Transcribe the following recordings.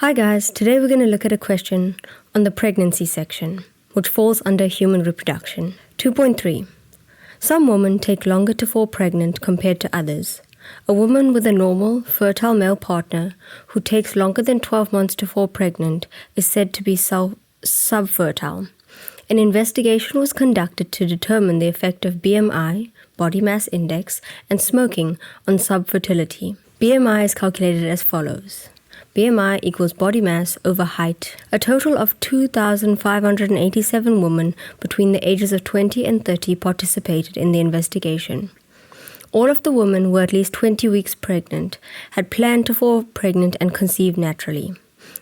Hi guys, today we're going to look at a question on the pregnancy section, which falls under human reproduction. 2.3. Some women take longer to fall pregnant compared to others. A woman with a normal, fertile male partner who takes longer than 12 months to fall pregnant is said to be subfertile. An investigation was conducted to determine the effect of BMI, body mass index, and smoking on subfertility. BMI is calculated as follows. BMI equals body mass over height. A total of 2,587 women between the ages of 20 and 30 participated in the investigation. All of the women were at least 20 weeks pregnant, had planned to fall pregnant and conceive naturally.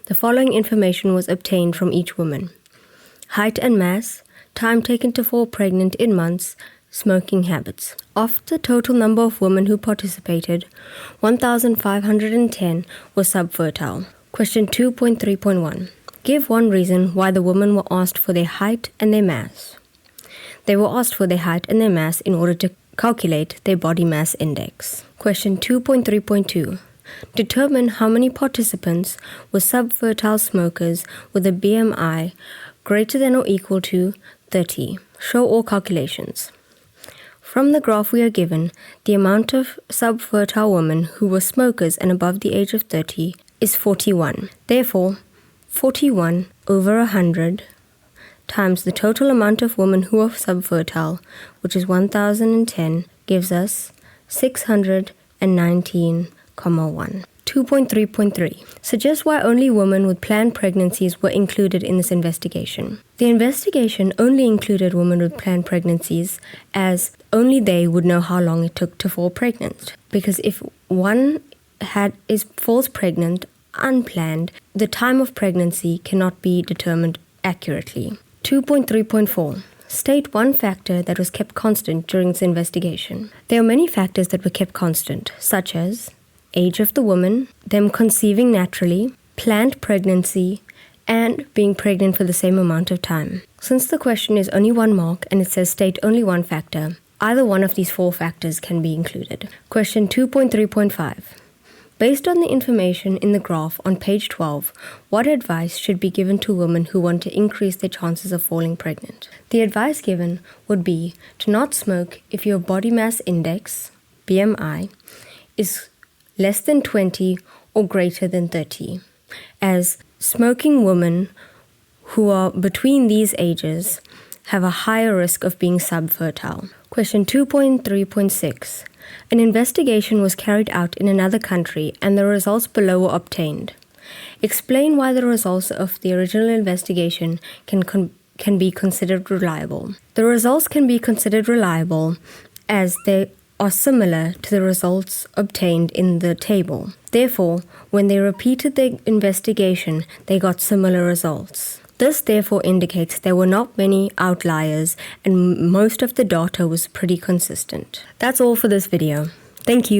The following information was obtained from each woman: height and mass, time taken to fall pregnant in months, smoking habits. Of the total number of women who participated, 1,510 were subfertile. Question 2.3.1. Give one reason why the women were asked for their height and their mass. They were asked for their height and their mass in order to calculate their body mass index. Question 2.3.2. Determine how many participants were subfertile smokers with a BMI greater than or equal to 30. Show all calculations. From the graph we are given, the amount of subfertile women who were smokers and above the age of 30 is 41. Therefore, 41 over 100 times the total amount of women who are subfertile, which is 1,010, gives us 619,1. 2.3.3. Suggest why only women with planned pregnancies were included in this investigation. The investigation only included women with planned pregnancies, as only they would know how long it took to fall pregnant. Because if one falls pregnant unplanned, the time of pregnancy cannot be determined accurately. 2.3.4. State one factor that was kept constant during this investigation. There are many factors that were kept constant, such as age of the woman, them conceiving naturally, planned pregnancy, and being pregnant for the same amount of time. Since the question is only 1 mark and it says state only one factor, either one of these 4 factors can be included. Question 2.3.5. Based on the information in the graph on page 12, what advice should be given to women who want to increase their chances of falling pregnant? The advice given would be to not smoke if your body mass index, BMI, is less than 20 or greater than 30, as smoking women who are between these ages have a higher risk of being subfertile. Question 2.3.6. An investigation was carried out in another country and the results below were obtained. Explain why the results of the original investigation can be considered reliable. The results can be considered reliable as they are similar to the results obtained in the table. Therefore, when they repeated the investigation, they got similar results. This therefore indicates there were not many outliers and most of the data was pretty consistent. That's all for this video. Thank you.